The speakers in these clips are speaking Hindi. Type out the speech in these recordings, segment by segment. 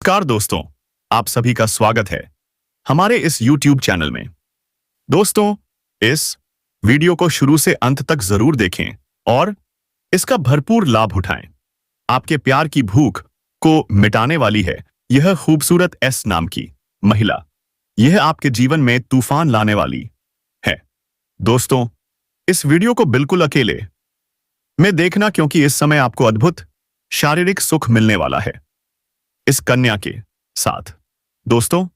नमस्कार दोस्तों, आप सभी का स्वागत है हमारे इस YouTube चैनल में। दोस्तों, इस वीडियो को शुरू से अंत तक जरूर देखें और इसका भरपूर लाभ उठाएं। आपके प्यार की भूख को मिटाने वाली है यह खूबसूरत एस नाम की महिला। यह आपके जीवन में तूफान लाने वाली है। दोस्तों, इस वीडियो को बिल्कुल अकेले में देखना, क्योंकि इस समय आपको अद्भुत शारीरिक सुख मिलने वाला है इस कन्या के साथ। दोस्तों,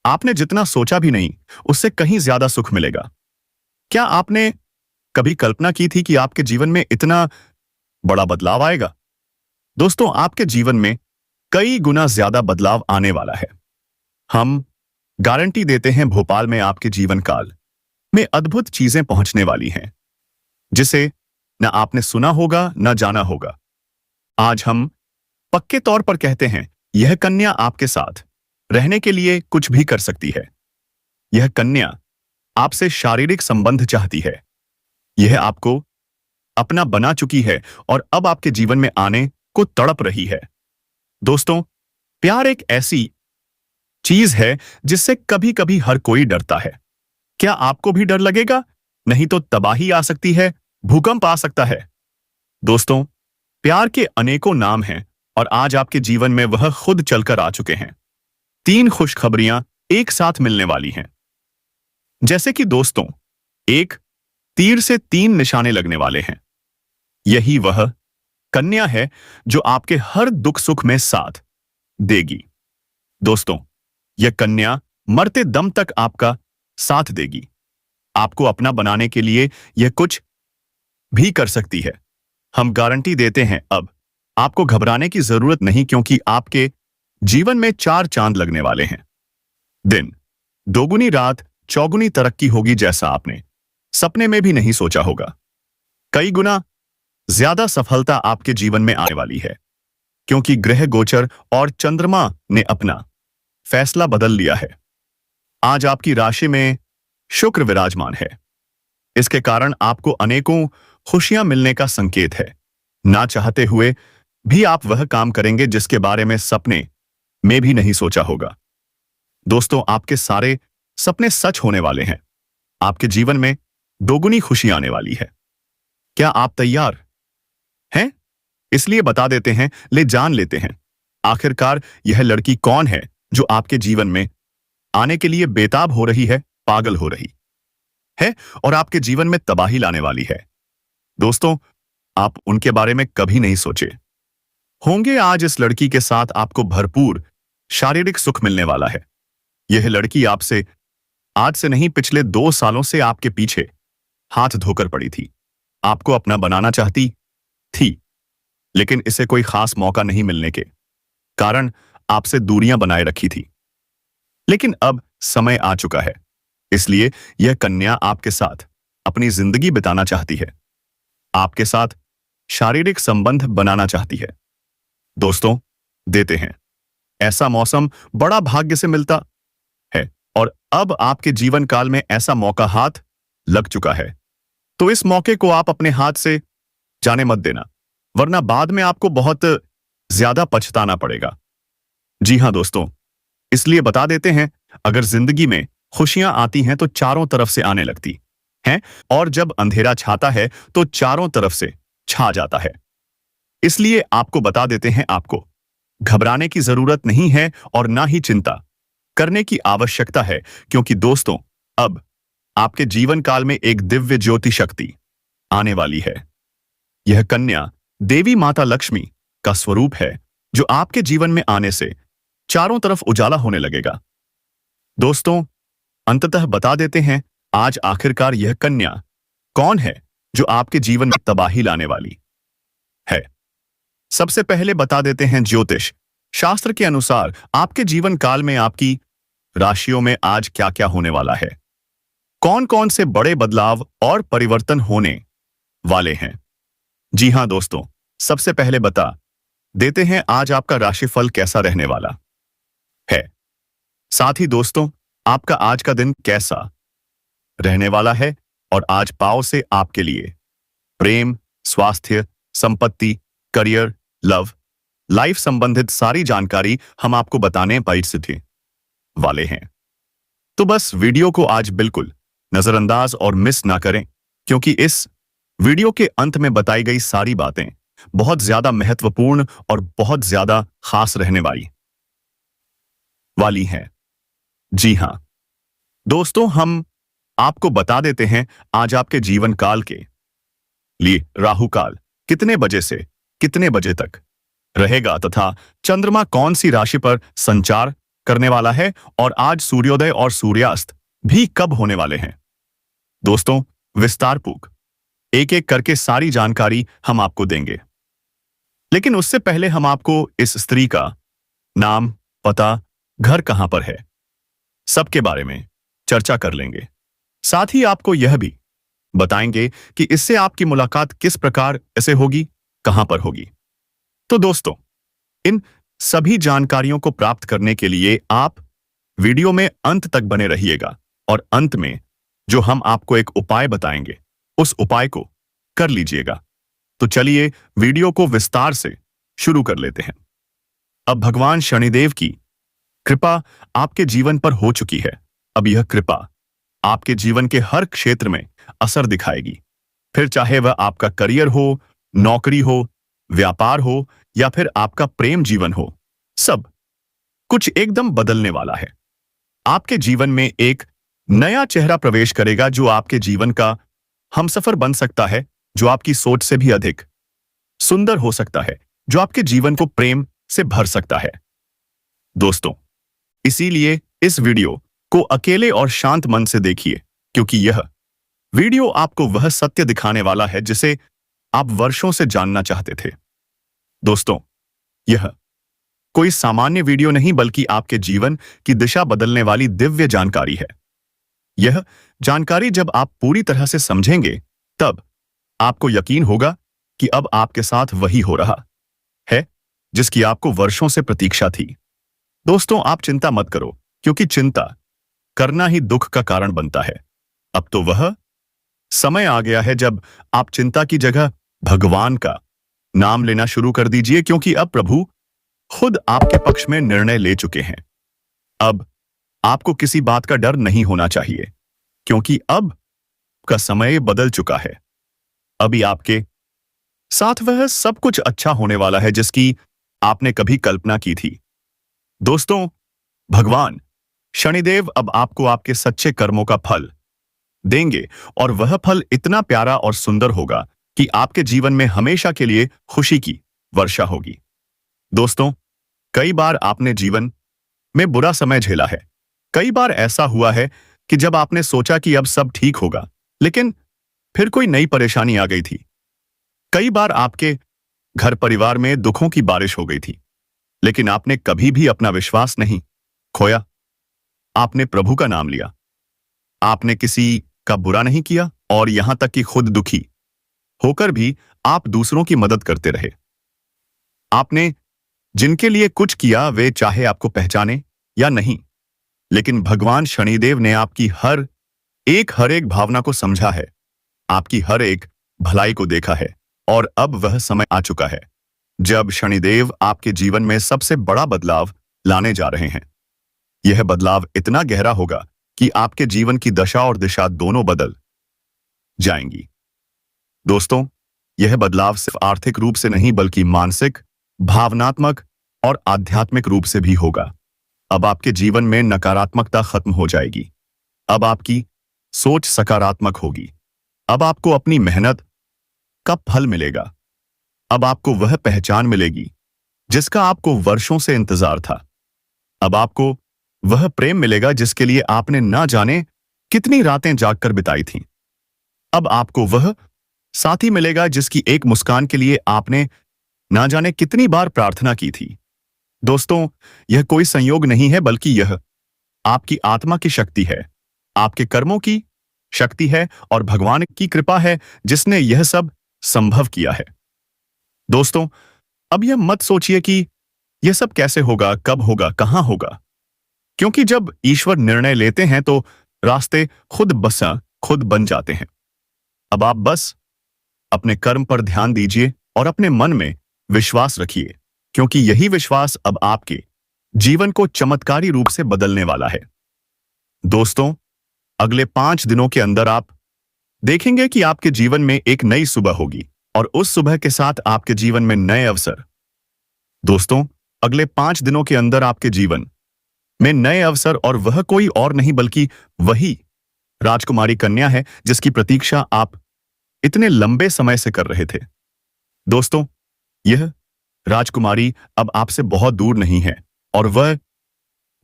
आपने जितना सोचा भी नहीं उससे कहीं ज्यादा सुख मिलेगा। क्या आपने कभी कल्पना की थी कि आपके जीवन में इतना बड़ा बदलाव आएगा? दोस्तों, आपके जीवन में कई गुना ज्यादा बदलाव आने वाला है। हम गारंटी देते हैं भोपाल में आपके जीवन काल में अद्भुत चीजें पहुंचने वाली हैं जिसे न आपने सुना होगा न जाना होगा। आज हम पक्के तौर पर कहते हैं यह कन्या आपके साथ रहने के लिए कुछ भी कर सकती है। यह कन्या आपसे शारीरिक संबंध चाहती है। यह आपको अपना बना चुकी है और अब आपके जीवन में आने को तड़प रही है। दोस्तों, प्यार एक ऐसी चीज है जिससे कभी कभी हर कोई डरता है। क्या आपको भी डर लगेगा? नहीं तो तबाही आ सकती है, भूकंप आ सकता है। दोस्तों, प्यार के अनेकों नाम हैं और आज आपके जीवन में वह खुद चलकर आ चुके हैं। 3 खुशखबरियां एक साथ मिलने वाली हैं। जैसे कि दोस्तों, एक तीर से 3 निशाने लगने वाले हैं। यही वह कन्या है जो आपके हर दुख सुख में साथ देगी। दोस्तों, यह कन्या मरते दम तक आपका साथ देगी। आपको अपना बनाने के लिए यह कुछ भी कर सकती है। हम गारंटी देते हैं अब आपको घबराने की जरूरत नहीं, क्योंकि आपके जीवन में 4 चांद लगने वाले हैं। दिन दोगुनी, रात चौगुनी तरक्की होगी जैसा आपने सपने में भी नहीं सोचा होगा। कई गुना ज्यादा सफलता आपके जीवन में आने वाली है, क्योंकि ग्रह गोचर और चंद्रमा ने अपना फैसला बदल लिया है। आज आपकी राशि में शुक्र विराजमान है। इसके कारण आपको अनेकों खुशियां मिलने का संकेत है। ना चाहते हुए भी आप वह काम करेंगे जिसके बारे में सपने में भी नहीं सोचा होगा। दोस्तों, आपके सारे सपने सच होने वाले हैं। आपके जीवन में दोगुनी खुशी आने वाली है। क्या आप तैयार हैं? इसलिए बता देते हैं, ले जान लेते हैं आखिरकार यह लड़की कौन है जो आपके जीवन में आने के लिए बेताब हो रही है, पागल हो रही है और आपके जीवन में तबाही लाने वाली है। दोस्तों, आप उनके बारे में कभी नहीं सोचे होंगे। आज इस लड़की के साथ आपको भरपूर शारीरिक सुख मिलने वाला है। यह लड़की आपसे आज से नहीं, पिछले 2 सालों से आपके पीछे हाथ धोकर पड़ी थी। आपको अपना बनाना चाहती थी, लेकिन इसे कोई खास मौका नहीं मिलने के कारण आपसे दूरियां बनाए रखी थी। लेकिन अब समय आ चुका है, इसलिए यह कन्या आपके साथ अपनी जिंदगी बिताना चाहती है, आपके साथ शारीरिक संबंध बनाना चाहती है। दोस्तों, देते हैं ऐसा मौसम बड़ा भाग्य से मिलता है और अब आपके जीवन काल में ऐसा मौका हाथ लग चुका है। तो इस मौके को आप अपने हाथ से जाने मत देना, वरना बाद में आपको बहुत ज्यादा पछताना पड़ेगा। जी हां दोस्तों, इसलिए बता देते हैं, अगर जिंदगी में खुशियां आती हैं तो चारों तरफ से आने लगती हैं, और जब अंधेरा छाता है तो चारों तरफ से छा जाता है। इसलिए आपको बता देते हैं, आपको घबराने की जरूरत नहीं है और ना ही चिंता करने की आवश्यकता है, क्योंकि दोस्तों, अब आपके जीवन काल में एक दिव्य ज्योति शक्ति आने वाली है। यह कन्या देवी माता लक्ष्मी का स्वरूप है, जो आपके जीवन में आने से चारों तरफ उजाला होने लगेगा। दोस्तों, अंततः बता देते हैं, आज आखिरकार यह कन्या कौन है जो आपके जीवन में तबाही लाने वाली है। सबसे पहले बता देते हैं, ज्योतिष शास्त्र के अनुसार आपके जीवन काल में आपकी राशियों में आज क्या क्या होने वाला है, कौन कौन से बड़े बदलाव और परिवर्तन होने वाले हैं। जी हां दोस्तों, सबसे पहले बता देते हैं आज आपका राशिफल कैसा रहने वाला है। साथ ही दोस्तों, आपका आज का दिन कैसा रहने वाला है और आज पाव से आपके लिए प्रेम, स्वास्थ्य, संपत्ति, करियर, लव लाइफ संबंधित सारी जानकारी हम आपको बताने परिस्थिति वाले हैं। तो बस वीडियो को आज बिल्कुल नजरअंदाज और मिस ना करें, क्योंकि इस वीडियो के अंत में बताई गई सारी बातें बहुत ज्यादा महत्वपूर्ण और बहुत ज्यादा खास रहने वाली हैं। जी हां दोस्तों, हम आपको बता देते हैं आज आपके जीवन काल के लिए राहु काल कितने बजे से कितने बजे तक रहेगा तथा चंद्रमा कौन सी राशि पर संचार करने वाला है और आज सूर्योदय और सूर्यास्त भी कब होने वाले हैं। दोस्तों, विस्तारपूर्वक एक एक करके सारी जानकारी हम आपको देंगे, लेकिन उससे पहले हम आपको इस स्त्री का नाम, पता, घर कहां पर है, सबके बारे में चर्चा कर लेंगे। साथ ही आपको यह भी बताएंगे कि इससे आपकी मुलाकात किस प्रकार ऐसे होगी, कहां पर होगी। तो दोस्तों, इन सभी जानकारियों को प्राप्त करने के लिए आप वीडियो में अंत तक बने रहिएगा और अंत में जो हम आपको एक उपाय बताएंगे उस उपाय को कर लीजिएगा। तो चलिए वीडियो को विस्तार से शुरू कर लेते हैं। अब भगवान शनिदेव की कृपा आपके जीवन पर हो चुकी है। अब यह कृपा आपके जीवन के हर क्षेत्र में असर दिखाएगी, फिर चाहे वह आपका करियर हो, नौकरी हो, व्यापार हो या फिर आपका प्रेम जीवन हो, सब कुछ एकदम बदलने वाला है। आपके जीवन में एक नया चेहरा प्रवेश करेगा जो आपके जीवन का हमसफर बन सकता है, जो आपकी सोच से भी अधिक सुंदर हो सकता है, जो आपके जीवन को प्रेम से भर सकता है। दोस्तों, इसीलिए इस वीडियो को अकेले और शांत मन से देखिए, क्योंकि यह वीडियो आपको वह सत्य दिखाने वाला है जिसे आप वर्षों से जानना चाहते थे। दोस्तों, यह कोई सामान्य वीडियो नहीं बल्कि आपके जीवन की दिशा बदलने वाली दिव्य जानकारी है। यह जानकारी जब आप पूरी तरह से समझेंगे तब आपको यकीन होगा कि अब आपके साथ वही हो रहा है जिसकी आपको वर्षों से प्रतीक्षा थी। दोस्तों, आप चिंता मत करो, क्योंकि चिंता करना ही दुख का कारण बनता है। अब तो वह समय आ गया है जब आप चिंता की जगह भगवान का नाम लेना शुरू कर दीजिए, क्योंकि अब प्रभु खुद आपके पक्ष में निर्णय ले चुके हैं। अब आपको किसी बात का डर नहीं होना चाहिए, क्योंकि अब का समय बदल चुका है। अभी आपके साथ वह सब कुछ अच्छा होने वाला है जिसकी आपने कभी कल्पना की थी। दोस्तों, भगवान शनिदेव अब आपको आपके सच्चे कर्मों का फल देंगे और वह फल इतना प्यारा और सुंदर होगा कि आपके जीवन में हमेशा के लिए खुशी की वर्षा होगी। दोस्तों, कई बार आपने जीवन में बुरा समय झेला है। कई बार ऐसा हुआ है कि जब आपने सोचा कि अब सब ठीक होगा, लेकिन फिर कोई नई परेशानी आ गई थी। कई बार आपके घर परिवार में दुखों की बारिश हो गई थी, लेकिन आपने कभी भी अपना विश्वास नहीं खोया। आपने प्रभु का नाम लिया, आपने किसी का बुरा नहीं किया और यहां तक कि खुद दुखी होकर भी आप दूसरों की मदद करते रहे। आपने जिनके लिए कुछ किया वे चाहे आपको पहचाने या नहीं, लेकिन भगवान शनिदेव ने आपकी हर एक भावना को समझा है, आपकी हर एक भलाई को देखा है और अब वह समय आ चुका है जब शनिदेव आपके जीवन में सबसे बड़ा बदलाव लाने जा रहे हैं। यह बदलाव इतना गहरा होगा कि आपके जीवन की दशा और दिशा दोनों बदल जाएंगी। दोस्तों, यह बदलाव सिर्फ आर्थिक रूप से नहीं बल्कि मानसिक, भावनात्मक और आध्यात्मिक रूप से भी होगा। अब आपके जीवन में नकारात्मकता खत्म हो जाएगी। अब आपकी सोच सकारात्मक होगी। अब आपको अपनी मेहनत का फल मिलेगा। अब आपको वह पहचान मिलेगी जिसका आपको वर्षों से इंतजार था। अब आपको वह प्रेम मिलेगा जिसके लिए आपने ना जाने कितनी रातें जागकर बिताई थीं। अब आपको वह साथी मिलेगा जिसकी एक मुस्कान के लिए आपने ना जाने कितनी बार प्रार्थना की थी। दोस्तों, यह कोई संयोग नहीं है बल्कि यह आपकी आत्मा की शक्ति है, आपके कर्मों की शक्ति है और भगवान की कृपा है जिसने यह सब संभव किया है। दोस्तों, अब यह मत सोचिए कि यह सब कैसे होगा, कब होगा, कहां होगा, क्योंकि जब ईश्वर निर्णय लेते हैं तो रास्ते खुद बन जाते हैं। अब आप बस अपने कर्म पर ध्यान दीजिए और अपने मन में विश्वास रखिए क्योंकि यही विश्वास अब आपके जीवन को चमत्कारी रूप से बदलने वाला है। दोस्तों, अगले 5 दिनों के अंदर आप देखेंगे कि आपके जीवन में एक नई सुबह होगी और उस सुबह के साथ आपके जीवन में नए अवसर। दोस्तों, अगले 5 दिनों के अंदर आपके जीवन में नए अवसर, और वह कोई और नहीं बल्कि वही राजकुमारी कन्या है जिसकी प्रतीक्षा आप इतने लंबे समय से कर रहे थे। दोस्तों, यह राजकुमारी अब आपसे बहुत दूर नहीं है और वह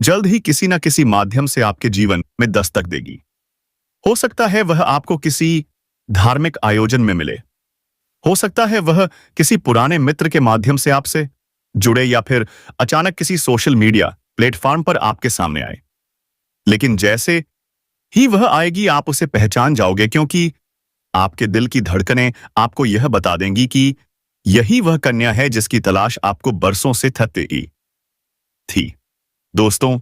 जल्द ही किसी न किसी माध्यम से आपके जीवन में दस्तक देगी। हो सकता है वह आपको किसी धार्मिक आयोजन में मिले, हो सकता है वह किसी पुराने मित्र के माध्यम से आपसे जुड़े, या फिर अचानक किसी सोशल मीडिया प्लेटफॉर्म पर आपके सामने आए। लेकिन जैसे ही वह आएगी आप उसे पहचान जाओगे, क्योंकि आपके दिल की धड़कनें आपको यह बता देंगी कि यही वह कन्या है जिसकी तलाश आपको बरसों से थी। दोस्तों,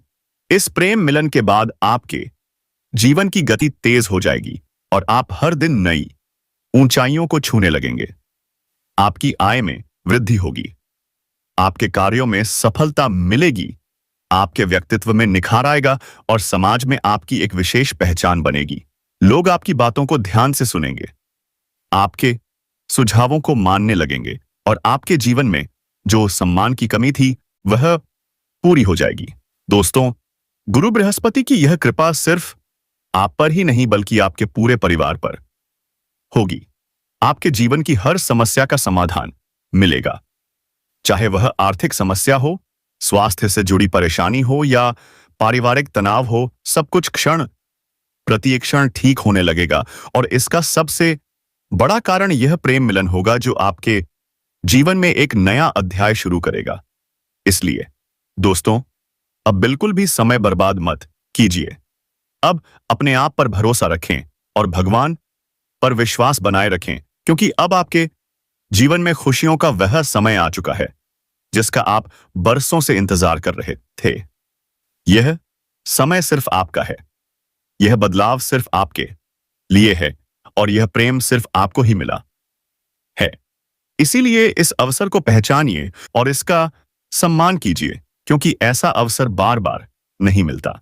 इस प्रेम मिलन के बाद आपके जीवन की गति तेज हो जाएगी और आप हर दिन नई ऊंचाइयों को छूने लगेंगे। आपकी आय में वृद्धि होगी, आपके कार्यों में सफलता मिलेगी, आपके व्यक्तित्व में निखार आएगा और समाज में आपकी एक विशेष पहचान बनेगी। लोग आपकी बातों को ध्यान से सुनेंगे, आपके सुझावों को मानने लगेंगे और आपके जीवन में जो सम्मान की कमी थी वह पूरी हो जाएगी। दोस्तों, गुरु बृहस्पति की यह कृपा सिर्फ आप पर ही नहीं बल्कि आपके पूरे परिवार पर होगी। आपके जीवन की हर समस्या का समाधान मिलेगा, चाहे वह आर्थिक समस्या हो, स्वास्थ्य से जुड़ी परेशानी हो या पारिवारिक तनाव हो। सब कुछ क्षण प्रति क्षण ठीक होने लगेगा और इसका सबसे बड़ा कारण यह प्रेम मिलन होगा जो आपके जीवन में एक नया अध्याय शुरू करेगा। इसलिए दोस्तों, अब बिल्कुल भी समय बर्बाद मत कीजिए। अब अपने आप पर भरोसा रखें और भगवान पर विश्वास बनाए रखें, क्योंकि अब आपके जीवन में खुशियों का वह समय आ चुका है जिसका आप बरसों से इंतजार कर रहे थे। यह समय सिर्फ आपका है, यह बदलाव सिर्फ आपके लिए है और यह प्रेम सिर्फ आपको ही मिला है। इसीलिए इस अवसर को पहचानिए और इसका सम्मान कीजिए, क्योंकि ऐसा अवसर बार बार नहीं मिलता।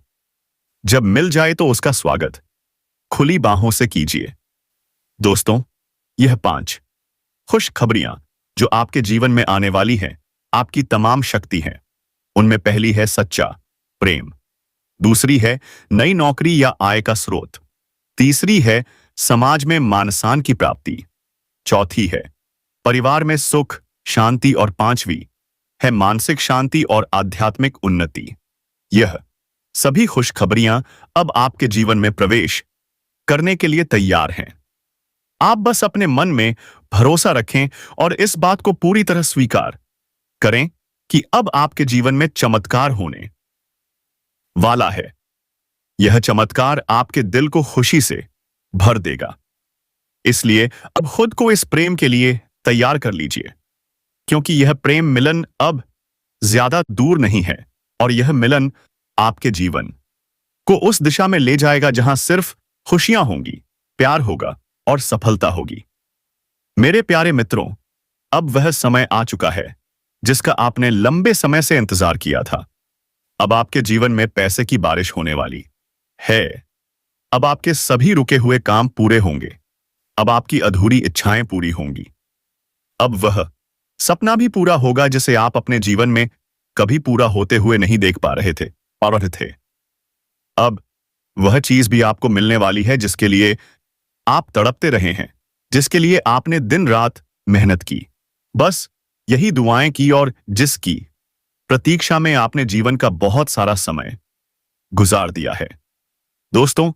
जब मिल जाए तो उसका स्वागत खुली बाहों से कीजिए। दोस्तों, यह 5 खुशखबरियां जो आपके जीवन में आने वाली हैं, आपकी तमाम शक्ति हैं। उनमें पहली है सच्चा प्रेम, दूसरी है नई नौकरी या आय का स्रोत, तीसरी है समाज में मान सम्मान की प्राप्ति, चौथी है परिवार में सुख शांति और पांचवी है मानसिक शांति और आध्यात्मिक उन्नति। यह सभी खुशखबरियां अब आपके जीवन में प्रवेश करने के लिए तैयार हैं। आप बस अपने मन में भरोसा रखें और इस बात को पूरी तरह स्वीकार करें कि अब आपके जीवन में चमत्कार होने वाला है। यह चमत्कार आपके दिल को खुशी से भर देगा। इसलिए अब खुद को इस प्रेम के लिए तैयार कर लीजिए, क्योंकि यह प्रेम मिलन अब ज्यादा दूर नहीं है और यह मिलन आपके जीवन को उस दिशा में ले जाएगा जहां सिर्फ खुशियां होंगी, प्यार होगा और सफलता होगी। मेरे प्यारे मित्रों, अब वह समय आ चुका है जिसका आपने लंबे समय से इंतजार किया था। अब आपके जीवन में पैसे की बारिश होने वाली है। अब आपके सभी रुके हुए काम पूरे होंगे। अब आपकी अधूरी इच्छाएं पूरी होंगी। अब वह सपना भी पूरा होगा जिसे आप अपने जीवन में कभी पूरा होते हुए नहीं देख पा रहे थे। अब वह चीज भी आपको मिलने वाली है जिसके लिए आप तड़पते रहे हैं, जिसके लिए आपने दिन रात मेहनत की, बस यही दुआएं की और जिसकी प्रतीक्षा में आपने जीवन का बहुत सारा समय गुजार दिया है। दोस्तों,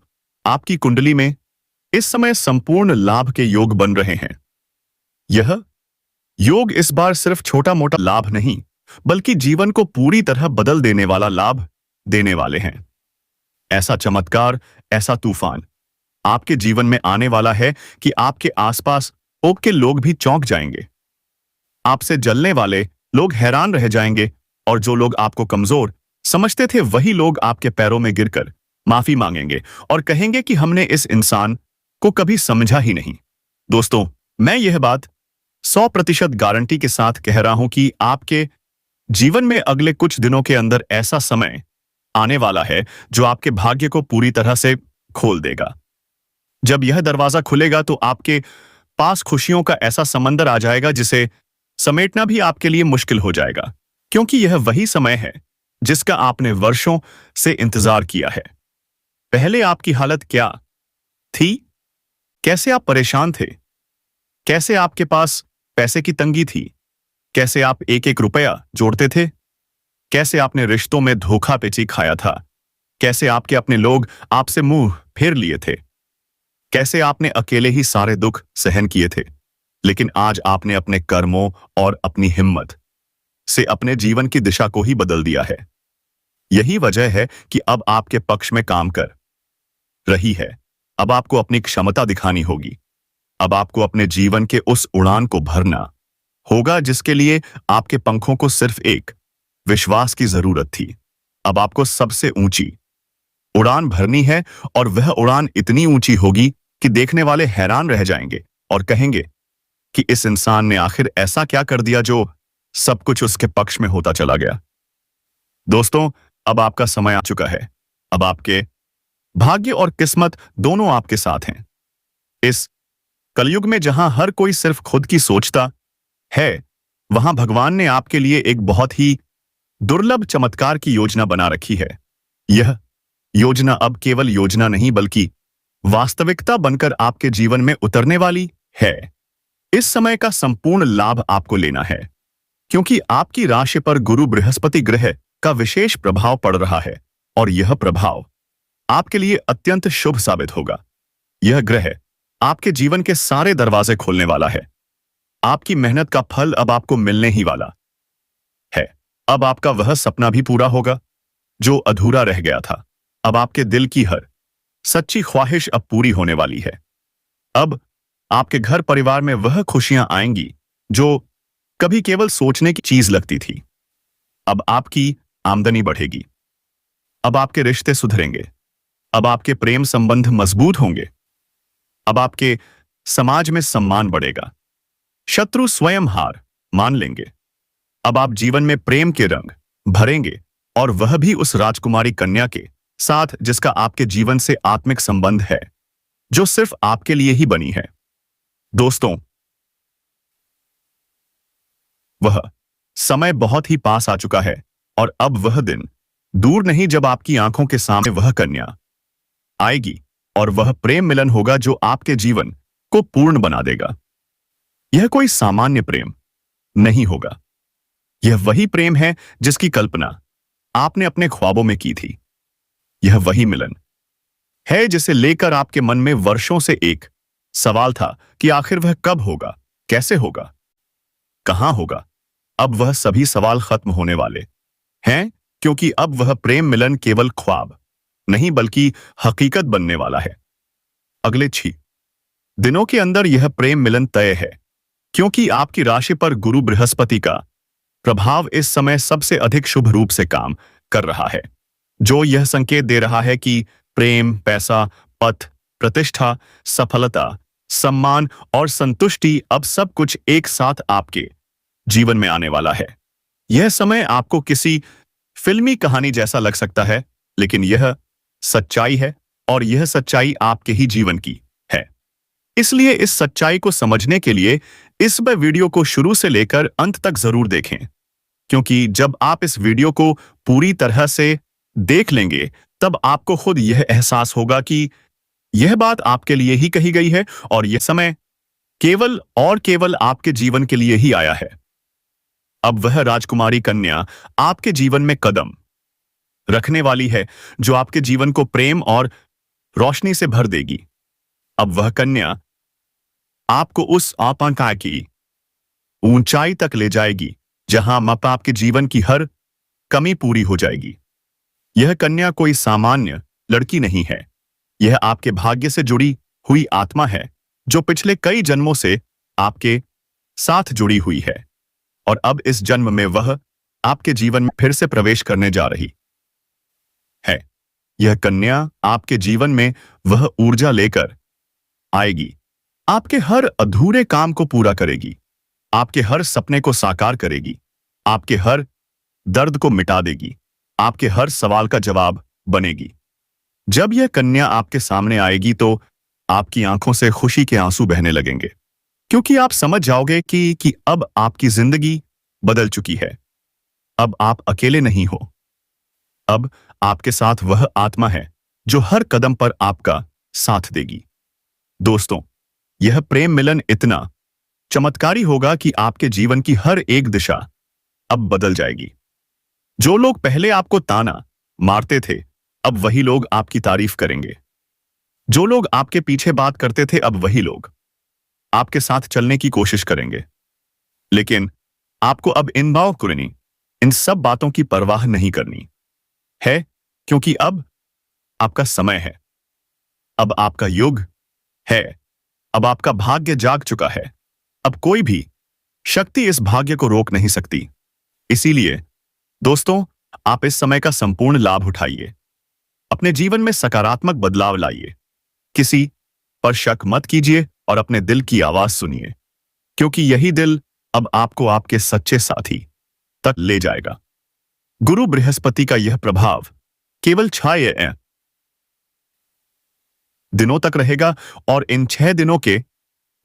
आपकी कुंडली में इस समय संपूर्ण लाभ के योग बन रहे हैं। यह योग इस बार सिर्फ छोटा मोटा लाभ नहीं बल्कि जीवन को पूरी तरह बदल देने वाला लाभ देने वाले हैं। ऐसा चमत्कार, ऐसा तूफान आपके जीवन में आने वाला है कि आपके आसपास के लोग भी चौंक जाएंगे। आपसे जलने वाले लोग हैरान रह जाएंगे और जो लोग आपको कमजोर समझते थे वही लोग आपके पैरों में गिरकर माफी मांगेंगे और कहेंगे कि हमने इस इंसान को कभी समझा ही नहीं। दोस्तों, मैं यह बात 100% गारंटी के साथ कह रहा हूं कि आपके जीवन में अगले कुछ दिनों के अंदर ऐसा समय आने वाला है जो आपके भाग्य को पूरी तरह से खोल देगा। जब यह दरवाजा खुलेगा तो आपके पास खुशियों का ऐसा समंदर आ जाएगा जिसे समेटना भी आपके लिए मुश्किल हो जाएगा, क्योंकि यह वही समय है जिसका आपने वर्षों से इंतजार किया है। पहले आपकी हालत क्या थी? कैसे आप परेशान थे? कैसे आपके पास पैसे की तंगी थी? कैसे आप एक एक रुपया जोड़ते थे? कैसे आपने रिश्तों में धोखा-पेची खाया था? कैसे आपके अपने लोग आपसे मुंह फेर लिए थे? कैसे आपने अकेले ही सारे दुख सहन किए थे? लेकिन आज आपने अपने कर्मों और अपनी हिम्मत से अपने जीवन की दिशा को ही बदल दिया है। यही वजह है कि अब आपके पक्ष में काम कर रही है। अब आपको अपनी क्षमता दिखानी होगी। अब आपको अपने जीवन के उस उड़ान को भरना होगा जिसके लिए आपके पंखों को सिर्फ एक विश्वास की जरूरत थी। अब आपको सबसे ऊंची उड़ान भरनी है, और वह उड़ान इतनी ऊंची होगी कि देखने वाले हैरान रह जाएंगे और कहेंगे कि इस इंसान ने आखिर ऐसा क्या कर दिया जो सब कुछ उसके पक्ष में होता चला गया। दोस्तों, अब आपका समय आ चुका है। अब आपके भाग्य और किस्मत दोनों आपके साथ हैं। इस कलयुग में जहां हर कोई सिर्फ खुद की सोचता है, वहां भगवान ने आपके लिए एक बहुत ही दुर्लभ चमत्कार की योजना बना रखी है। यह योजना अब केवल योजना नहीं बल्कि वास्तविकता बनकर आपके जीवन में उतरने वाली है। इस समय का संपूर्ण लाभ आपको लेना है, क्योंकि आपकी राशि पर गुरु बृहस्पति ग्रह का विशेष प्रभाव पड़ रहा है, और यह प्रभाव आपके लिए अत्यंत शुभ साबित होगा। यह ग्रह आपके जीवन के सारे दरवाजे खोलने वाला है। आपकी मेहनत का फल अब आपको मिलने ही वाला है। अब आपका वह सपना भी पूरा होगा जो अधूरा रह गया था। अब आपके दिल की हर सच्ची ख्वाहिश अब पूरी होने वाली है। अब आपके घर परिवार में वह खुशियां आएंगी जो कभी केवल सोचने की चीज लगती थी। अब आपकी आमदनी बढ़ेगी। अब आपके रिश्ते सुधरेंगे। अब आपके प्रेम संबंध मजबूत होंगे। अब आपके समाज में सम्मान बढ़ेगा। शत्रु स्वयं हार मान लेंगे। अब आप जीवन में प्रेम के रंग भरेंगे, और वह भी उस राजकुमारी कन्या के साथ जिसका आपके जीवन से आत्मिक संबंध है, जो सिर्फ आपके लिए ही बनी है। दोस्तों, वह समय बहुत ही पास आ चुका है, और अब वह दिन दूर नहीं जब आपकी आंखों के सामने वह कन्या आएगी, और वह प्रेम मिलन होगा जो आपके जीवन को पूर्ण बना देगा। यह कोई सामान्य प्रेम नहीं होगा। यह वही प्रेम है जिसकी कल्पना आपने अपने ख्वाबों में की थी। यह वही मिलन है जिसे लेकर आपके मन में वर्षों से एक सवाल था कि आखिर वह कब होगा, कैसे होगा, कहां होगा। अब वह सभी सवाल खत्म होने वाले हैं, क्योंकि अब वह प्रेम मिलन केवल ख्वाब नहीं बल्कि हकीकत बनने वाला है। अगले 6 दिनों के अंदर यह प्रेम मिलन तय है, क्योंकि आपकी राशि पर गुरु बृहस्पति का प्रभाव इस समय सबसे अधिक शुभ रूप से काम कर रहा है, जो यह संकेत दे रहा है कि प्रेम, पैसा, पद, प्रतिष्ठा, सफलता, सम्मान और संतुष्टि अब सब कुछ एक साथ आपके जीवन में आने वाला है। यह समय आपको किसी फिल्मी कहानी जैसा लग सकता है, लेकिन यह सच्चाई है, और यह सच्चाई आपके ही जीवन की है। इसलिए इस सच्चाई को समझने के लिए इस वीडियो को शुरू से लेकर अंत तक जरूर देखें, क्योंकि जब आप इस वीडियो को पूरी तरह से देख लेंगे तब आपको खुद यह एहसास होगा कि यह बात आपके लिए ही कही गई है, और यह समय केवल और केवल आपके जीवन के लिए ही आया है। अब वह राजकुमारी कन्या आपके जीवन में कदम रखने वाली है जो आपके जीवन को प्रेम और रोशनी से भर देगी। अब वह कन्या आपको उस आकांक्षा की ऊंचाई तक ले जाएगी जहां आपके जीवन की हर कमी पूरी हो जाएगी। यह कन्या कोई सामान्य लड़की नहीं है। यह आपके भाग्य से जुड़ी हुई आत्मा है जो पिछले कई जन्मों से आपके साथ जुड़ी हुई है, और अब इस जन्म में वह आपके जीवन में फिर से प्रवेश करने जा रही है। यह कन्या आपके जीवन में वह ऊर्जा लेकर आएगी, आपके हर अधूरे काम को पूरा करेगी, आपके हर सपने को साकार करेगी, आपके हर दर्द को मिटा देगी, आपके हर सवाल का जवाब बनेगी। जब यह कन्या आपके सामने आएगी तो आपकी आंखों से खुशी के आंसू बहने लगेंगे, क्योंकि आप समझ जाओगे कि अब आपकी जिंदगी बदल चुकी है। अब आप अकेले नहीं हो। अब आपके साथ वह आत्मा है जो हर कदम पर आपका साथ देगी। दोस्तों, यह प्रेम मिलन इतना चमत्कारी होगा कि आपके जीवन की हर एक दिशा अब बदल जाएगी। जो लोग पहले आपको ताना मारते थे, अब वही लोग आपकी तारीफ करेंगे। जो लोग आपके पीछे बात करते थे, अब वही लोग आपके साथ चलने की कोशिश करेंगे। लेकिन आपको अब इन भाव करनी, इन सब बातों की परवाह नहीं करनी है, क्योंकि अब आपका समय है, अब आपका युग है, अब आपका भाग्य जाग चुका है। अब कोई भी शक्ति इस भाग्य को रोक नहीं सकती। इसीलिए दोस्तों, आप इस समय का संपूर्ण लाभ उठाइए। अपने जीवन में सकारात्मक बदलाव लाइए। किसी पर शक मत कीजिए और अपने दिल की आवाज सुनिए, क्योंकि यही दिल अब आपको आपके सच्चे साथी तक ले जाएगा। गुरु बृहस्पति का यह प्रभाव केवल 6 दिनों तक रहेगा और इन 6 दिनों के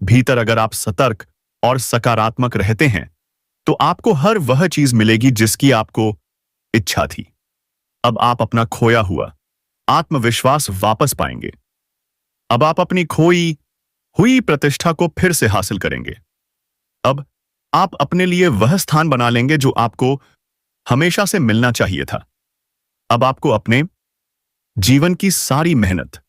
भीतर अगर आप सतर्क और सकारात्मक रहते हैं तो आपको हर वह चीज मिलेगी जिसकी आपको इच्छा थी। अब आप अपना खोया हुआ आत्मविश्वास वापस पाएंगे। अब आप अपनी खोई हुई प्रतिष्ठा को फिर से हासिल करेंगे। अब आप अपने लिए वह स्थान बना लेंगे जो आपको हमेशा से मिलना चाहिए था। अब आपको अपने जीवन की सारी मेहनत